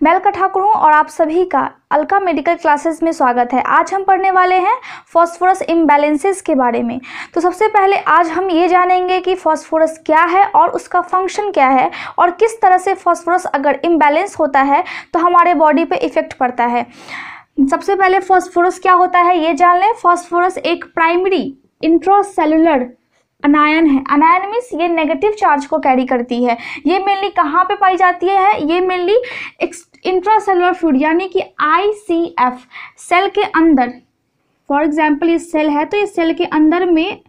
मैं अलका ठाकुर हूँ और आप सभी का अलका मेडिकल क्लासेस में स्वागत है। आज हम पढ़ने वाले हैं फॉस्फोरस इम्बैलेंसेस के बारे में। तो सबसे पहले आज हम ये जानेंगे कि फॉस्फोरस क्या है और उसका फंक्शन क्या है और किस तरह से फॉस्फोरस अगर इम्बैलेंस होता है तो हमारे बॉडी पे इफ़ेक्ट पड़ता है। सबसे पहले फॉस्फोरस क्या होता है ये जान लें। फॉस्फोरस एक प्राइमरी इंट्रासेलुलर अनायन है। अनायन मीन्स ये नेगेटिव चार्ज को कैरी करती है। ये मेनली कहाँ पे पाई जाती है? ये मेनली इंट्रासेलुलर फ्लूइड यानी कि ICF सेल के अंदर। फॉर एग्जांपल ये सेल है तो ये सेल के अंदर में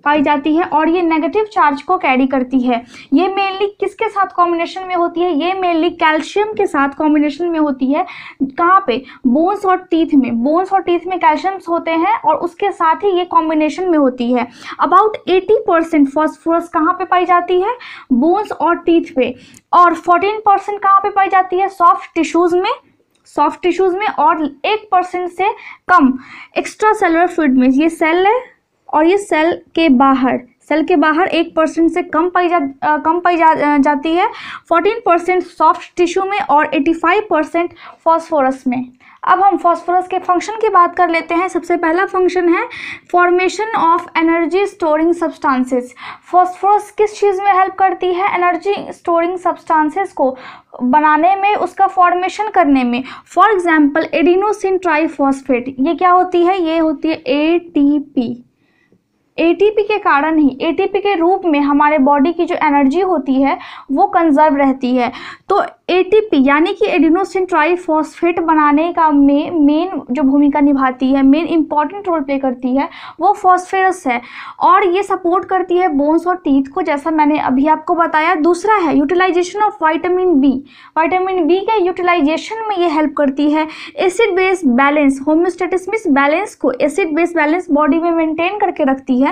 पाई जाती है और ये नेगेटिव चार्ज को कैरी करती है। ये मेनली किसके साथ कॉम्बिनेशन में होती है? ये मेनली कैल्शियम के साथ कॉम्बिनेशन में होती है। कहाँ पे? बोन्स और टीथ में। बोन्स और टीथ में कैल्शियम्स होते हैं और उसके साथ ही ये कॉम्बिनेशन में होती है। अबाउट 80% फॉस्फोरस कहाँ पे पाई जाती है? बोन्स और टीथ पे। और 14% कहाँ पे पाई जाती है? सॉफ्ट टिश्यूज़ में और 1% से कम एक्स्ट्रा सेलुलर फ्लूइड में। ये सेल है और ये सेल के बाहर 1% से कम पाई जाती है। 14% सॉफ्ट टिश्यू में और 85% फॉस्फोरस में। अब हम फॉस्फोरस के फंक्शन की बात कर लेते हैं। सबसे पहला फंक्शन है formation of energy storing substances. Phosphorus किस चीज़ में हेल्प करती है? एनर्जी स्टोरिंग सब्सटेंसेस को बनाने में, उसका फॉर्मेशन करने में। फॉर एग्जांपल एडिनोसिन ट्राइफॉस्फेट, ये क्या होती है? ये होती है ATP के कारण ही, ATP के रूप में हमारे बॉडी की जो एनर्जी होती है वो कंजर्व रहती है। तो ATP यानी कि एडिनोसिन ट्राइफॉस्फेट बनाने का मेन जो भूमिका निभाती है, मेन इंपॉर्टेंट रोल प्ले करती है, वो फॉस्फोरस है और ये सपोर्ट करती है बोन्स और टीथ को, जैसा मैंने अभी आपको बताया। दूसरा है utilization of vitamin B. Vitamin B के यूटिलाइजेशन में ये हेल्प करती है। Acid base balance, homeostasis means balance को, एसिड बेस बैलेंस बॉडी में मेंटेन करके रखती है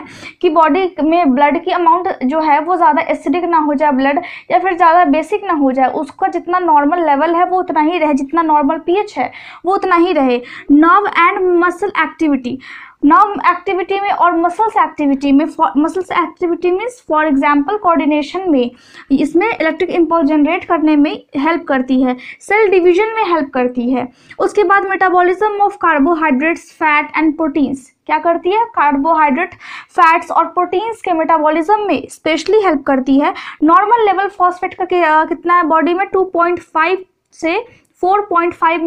कि बॉडी में ब्लड की अमाउंट जो है वो ज़्यादा एसिडिक ना हो जाए ब्लड, या फिर ज़्यादा बेसिक ना हो जाए। उसका जितना नॉर्मल लेवल है वो उतना ही रहे, जितना नॉर्मल pH है वो उतना ही रहे। Nerve and muscle activity, nerve activity में और मसल्स एक्टिविटी में, muscles activity means for example coordination में, इसमें इलेक्ट्रिक इम्पल्स जनरेट करने में हेल्प करती है। सेल डिवीजन में हेल्प करती है। उसके बाद metabolism of carbohydrates, fat and proteins, क्या करती है? कार्बोहाइड्रेट, फैट्स और प्रोटीन्स के मेटाबॉलिज्म में स्पेशली हेल्प करती है। नॉर्मल लेवल फॉस्फेट का कितना है बॉडी में? 2.5 से 4.5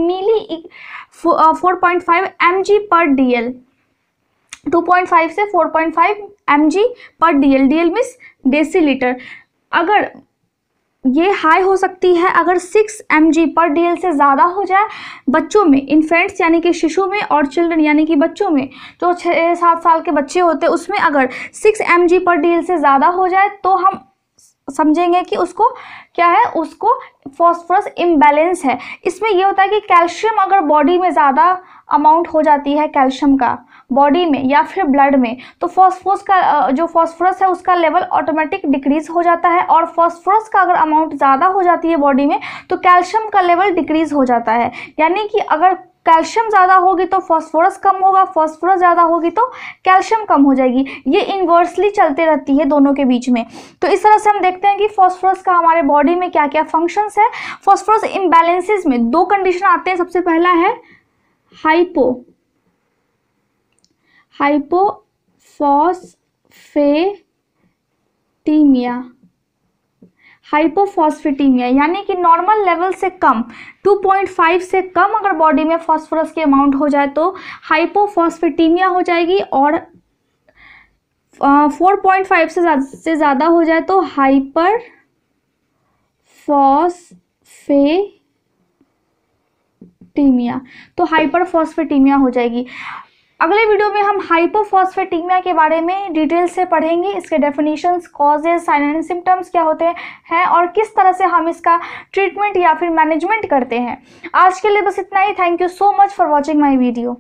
mg पर DL। 2.5 से 4.5 mg पर DL। DL means decilitre. अगर ये हाई हो सकती है अगर 6 mg पर DL से ज़्यादा हो जाए बच्चों में, इन्फेंट्स यानी कि शिशु में, और चिल्ड्रन यानी कि बच्चों में, जो 6-7 साल के बच्चे होते हैं उसमें अगर 6 mg पर DL से ज़्यादा हो जाए तो हम समझेंगे कि उसको क्या है, उसको फॉस्फोरस इम्बैलेंस है। इसमें यह होता है कि कैल्शियम अगर बॉडी में ज़्यादा अमाउंट हो जाती है कैल्शियम का बॉडी में या फिर ब्लड में, तो फॉस्फोरस का जो फॉस्फोरस है उसका लेवल ऑटोमेटिक डिक्रीज हो जाता है। और फॉस्फोरस का अगर अमाउंट ज़्यादा हो जाती है बॉडी में तो कैल्शियम का लेवल डिक्रीज हो जाता है। यानी कि अगर कैल्शियम ज़्यादा होगी तो फॉस्फोरस कम होगा, फॉस्फोरस ज़्यादा होगी तो कैल्शियम कम हो जाएगी। ये इन्वर्सली चलते रहती है दोनों के बीच में। तो इस तरह से हम देखते हैं कि फॉस्फोरस का हमारे बॉडी में क्या क्या फंक्शंस है। फॉस्फोरस इम्बैलेंसेस में 2 कंडीशन आते हैं। सबसे पहला है हाइपोफॉस्फेटीमिया यानी कि नॉर्मल लेवल से कम, 2.5 से कम अगर बॉडी में फॉस्फोरस की अमाउंट हो जाए तो हाइपोफॉस्फेटीमिया हो जाएगी, और 4.5 से ज़्यादा हो जाए तो हाइपरफॉस्फेटीमिया हो जाएगी। अगले वीडियो में हम हाइपोफॉस्फेटीमिया के बारे में डिटेल से पढ़ेंगे। इसके definitions, causes, sign and symptoms क्या होते हैं और किस तरह से हम इसका ट्रीटमेंट या फिर मैनेजमेंट करते हैं। आज के लिए बस इतना ही। Thank you so much for watching my video.